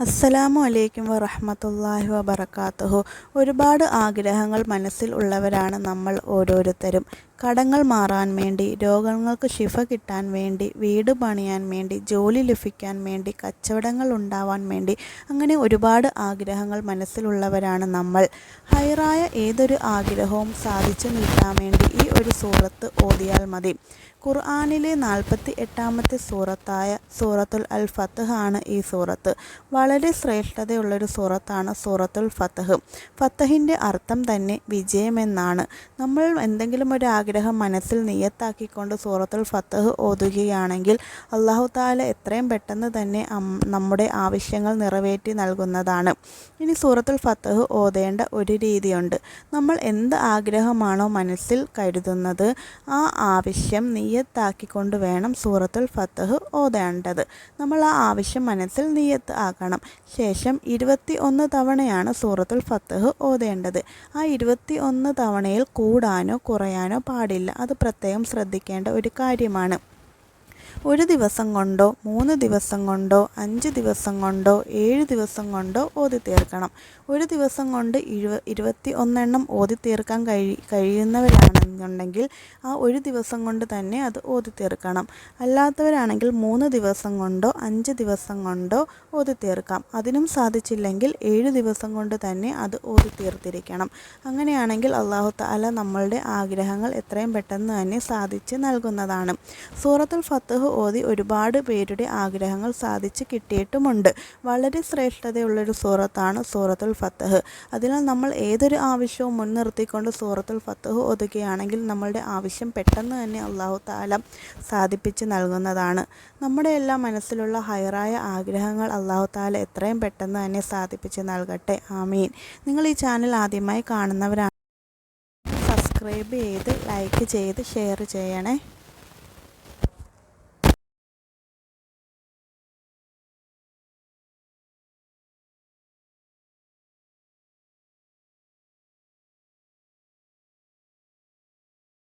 അസ്സലാമു അലൈക്കും വറഹ്മത്തുള്ളാഹി വബറകാതുഹു. ഒരുപാട് ആഗ്രഹങ്ങൾ മനസ്സിൽ ഉള്ളവരാണ് നമ്മൾ ഓരോരുത്തരും. കടങ്ങൾ മാറാൻ വേണ്ടി, രോഗങ്ങൾക്ക് ശിഫ കിട്ടാൻ വേണ്ടി, വീട് പണിയാൻ വേണ്ടി, ജോലി ലഭിക്കാൻ വേണ്ടി, കച്ചവടങ്ങൾ ഉണ്ടാവാൻ വേണ്ടി, അങ്ങനെ ഒരുപാട് ആഗ്രഹങ്ങൾ മനസ്സിലുള്ളവരാണ് നമ്മൾ. ഹൈറായ ഏതൊരു ആഗ്രഹവും സാധിച്ചു നിൽക്കാൻ വേണ്ടി ഈ ഒരു സൂറത്ത് ഓതിയാൽ മതി. ഖുർആനിലെ 48-ാമത്തെ സൂറത്തായ സൂറത്തുൽ അൽ ഫത്ഹ് ആണ് ഈ സൂറത്ത്. വളരെ ശ്രേഷ്ഠതയുള്ളൊരു സൂറത്താണ് സൂറത്തുൽ ഫത്ഹ്. ഫത്ഹിൻ്റെ അർത്ഥം തന്നെ വിജയമെന്നാണ്. നമ്മൾ എന്തെങ്കിലും ഒരു ആഗ്രഹം മനസ്സിൽ നിയത്താക്കിക്കൊണ്ട് സൂറത്തുൽ ഫത്ഹ് ഓതുകയാണെങ്കിൽ അല്ലാഹു തആല എത്രയും പെട്ടെന്ന് തന്നെ നമ്മുടെ ആവശ്യങ്ങൾ നിറവേറ്റി നൽകുന്നതാണ്. ഇനി സൂറത്തുൽ ഫത്ഹ് ഓതേണ്ട ഒരു രീതിയുണ്ട്. നമ്മൾ എന്ത് ആഗ്രഹമാണോ മനസ്സിൽ കരുതുന്നത് ആ ആവശ്യം നിയ്യത്താക്കിക്കൊണ്ട് വേണം സൂറത്തുൽ ഫത്ഹ് ഓതേണ്ടത്. നമ്മൾ ആ ആവശ്യം മനസ്സിൽ നിയ്യത്ത് ആക്കണം. ശേഷം 21 തവണയാണ് സൂറത്തുൽ ഫത്ഹ് ഓതേണ്ടത്. ആ 21 തവണയിൽ കൂടാനോ കുറയാനോ പാടില്ല. അത് പ്രത്യേകം ശ്രദ്ധിക്കേണ്ട ഒരു കാര്യമാണ്. ഒരു ദിവസം കൊണ്ടോ 3 ദിവസം കൊണ്ടോ 5 ദിവസം കൊണ്ടോ 7 ദിവസം കൊണ്ടോ ഓതി തീർക്കണം. ഒരു ദിവസം കൊണ്ട് 21 എണ്ണം ഓതി തീർക്കാൻ കഴിയുന്നവരാണെന്നുണ്ടെങ്കിൽ ആ ഒരു ദിവസം കൊണ്ട് തന്നെ അത് ഓതി തീർക്കണം. അല്ലാത്തവരാണെങ്കിൽ 3 ദിവസം കൊണ്ടോ 5 ദിവസം കൊണ്ടോ ഓതി തീർക്കാം. അതിനും സാധിച്ചില്ലെങ്കിൽ 7 ദിവസം കൊണ്ട് തന്നെ അത് ഓതി തീർത്തിരിക്കണം. അങ്ങനെയാണെങ്കിൽ അല്ലാഹു തആല നമ്മളുടെ ആഗ്രഹങ്ങൾ എത്രയും പെട്ടെന്ന് തന്നെ സാധിച്ച് നൽകുന്നതാണ്. സൂറത്തുൽ ഫത്ഹ് ഓതി ഒരുപാട് പേരുടെ ആഗ്രഹങ്ങൾ സാധിച്ച് കിട്ടിയിട്ടുമുണ്ട്. വളരെ ശ്രേഷ്ഠതയുള്ളൊരു സൂറത്താണ് സൂറത്തുൽ ഫത്ഹ്. അതിനാൽ നമ്മൾ ഏതൊരു ആവശ്യവും മുൻനിർത്തിക്കൊണ്ട് സൂറത്തുൽ ഫത്ഹ് ഓതുകയാണെങ്കിൽ നമ്മളുടെ ആവശ്യം പെട്ടെന്ന് തന്നെ അല്ലാഹു തആല സാധിപ്പിച്ച് നൽകുന്നതാണ്. നമ്മുടെ എല്ലാം മനസ്സിലുള്ള ഹൈറായ ആഗ്രഹങ്ങൾ അല്ലാഹു തആല എത്രയും പെട്ടെന്ന് തന്നെ സാധിപ്പിച്ച് നൽകട്ടെ. ആമീൻ. നിങ്ങൾ ഈ ചാനൽ ആദ്യമായി കാണുന്നവരാണ് സബ്സ്ക്രൈബ് ചെയ്ത് ലൈക്ക് ചെയ്ത് ഷെയർ ചെയ്യണേ.